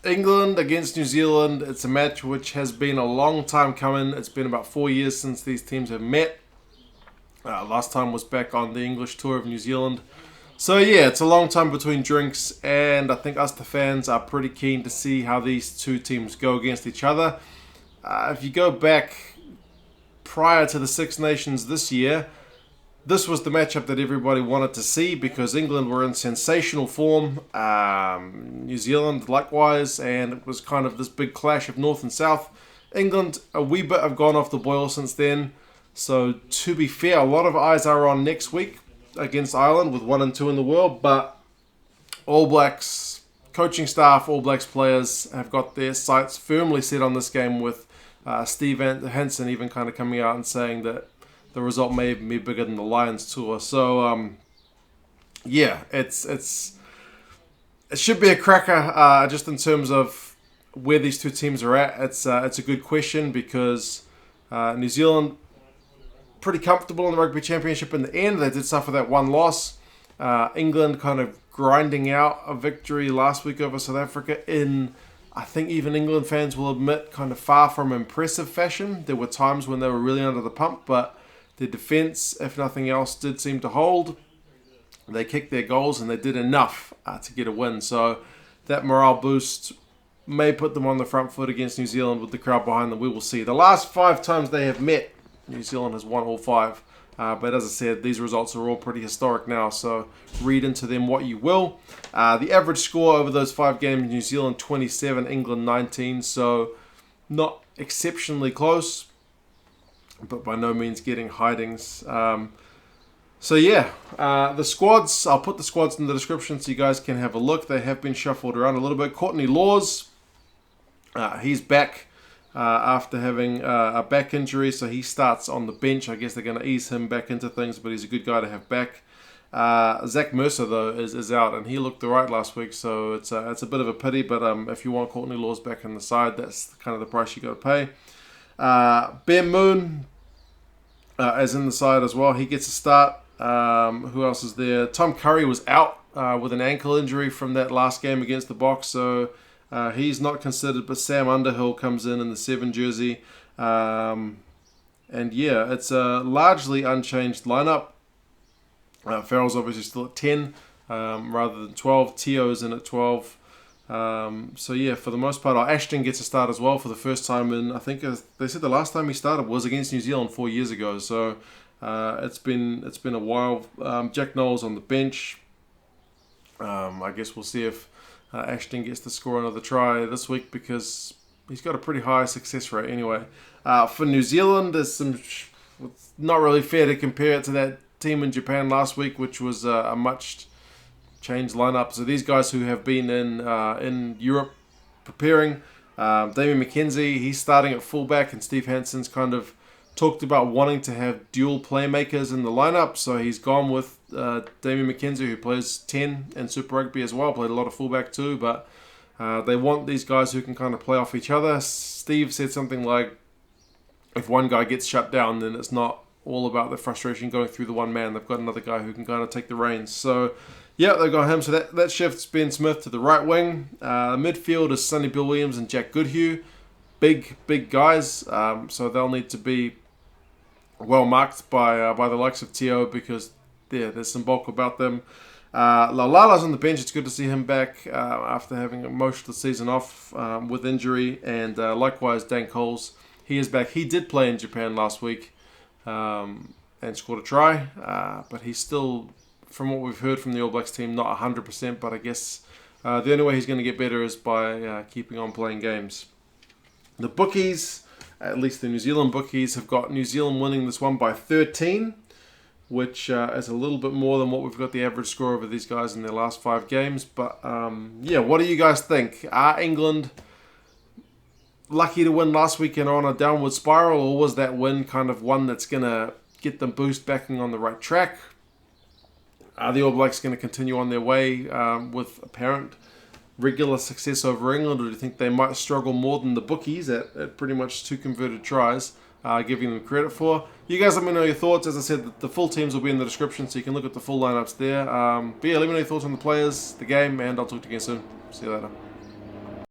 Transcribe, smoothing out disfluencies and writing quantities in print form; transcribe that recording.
England against New Zealand. It's a match which has been a long time coming. It's been about 4 years since these teams have met. Last time was back on the English tour of New Zealand. So yeah, it's a long time between drinks, and I think us the fans are pretty keen to see how these two teams go against each other. If you go back prior to the Six Nations this year, this was the matchup that everybody wanted to see because England were in sensational form, New Zealand likewise, and it was kind of this big clash of North and South. England a wee bit have gone off the boil since then, so to be fair, a lot of eyes are on next week against Ireland with 1 and 2 in the world, but All Blacks coaching staff, All Blacks players have got their sights firmly set on this game with Steve Hansen even kind of coming out and saying that the result may even be bigger than the Lions tour. So, yeah, it should be a cracker just in terms of where these two teams are at. It's a good question because New Zealand pretty comfortable in the Rugby Championship in the end. They did suffer that one loss. England kind of grinding out a victory last week over South Africa in, I think even England fans will admit, kind of far from impressive fashion. There were times when they were really under the pump, but their defence, if nothing else, did seem to hold. They kicked their goals and they did enough to get a win. So that morale boost may put them on the front foot against New Zealand with the crowd behind them. We will see. The last 5 times they have met, New Zealand has won all 5. But as I said, these results are all pretty historic now, so read into them what you will. The average score over those 5 games, New Zealand 27, England 19, so not exceptionally close, but by no means getting hidings. So yeah, the squads, I'll put the squads in the description so you guys can have a look. They have been shuffled around a little bit. Courtney Laws, he's back after having a back injury, so he starts on the bench. I guess they're going to ease him back into things, but he's a good guy to have back. Zach Mercer, though, is out, and he looked all right last week, so it's a bit of a pity, but if you want Courtney Laws back in the side, that's kind of the price you got to pay. Ben Moon is in the side as well. He gets a start. Who else is there? Tom Curry was out with an ankle injury from that last game against the Box, so he's not considered, but Sam Underhill comes in the 7 jersey. And yeah, it's a largely unchanged lineup. Farrell's obviously still at 10 rather than 12. Tio's in at 12. So yeah, for the most part, Ashton gets a start as well for the first time in, I think they said the last time he started was against New Zealand 4 years ago. So it's been a while. Jack Nowell's on the bench. I guess we'll see if Ashton gets to score another try this week because he's got a pretty high success rate anyway. For New Zealand, there's some... It's not really fair to compare it to that team in Japan last week, which was a much changed lineup. So these guys who have been in Europe preparing, Damian McKenzie, he's starting at fullback, and Steve Hansen's kind of talked about wanting to have dual playmakers in the lineup, so he's gone with Damian McKenzie, who plays 10 in Super Rugby as well, played a lot of fullback too, but they want these guys who can kind of play off each other. Steve said something like, if one guy gets shut down, then it's not all about the frustration going through the one man. They've got another guy who can kind of take the reins. So yeah, they've got him. So that shifts Ben Smith to the right wing. Midfield is Sonny Bill Williams and Jack Goodhue. Big guys, so they'll need to be well marked by the likes of Tio because there's some bulk about them. Lala's on the bench. It's good to see him back after having most of the season off with injury. And likewise, Dan Coles, he is back. He did play in Japan last week and scored a try. But he's still, from what we've heard from the All Blacks team, not 100%. But I guess the only way he's going to get better is by keeping on playing games. The bookies, at least the New Zealand bookies, have got New Zealand winning this one by 13, which is a little bit more than what we've got the average score over these guys in their last 5 games. But yeah, what do you guys think? Are England lucky to win last weekend on a downward spiral, or was that win kind of one that's going to get them backing on the right track? Are the All Blacks going to continue on their way with apparent regular success over England, or do you think they might struggle more than the bookies at pretty much 2 converted tries, giving them credit for? You guys let me know your thoughts. As I said, the full teams will be in the description, so you can look at the full lineups there. But yeah, let me know your thoughts on the players, the game, and I'll talk to you again soon. See you later.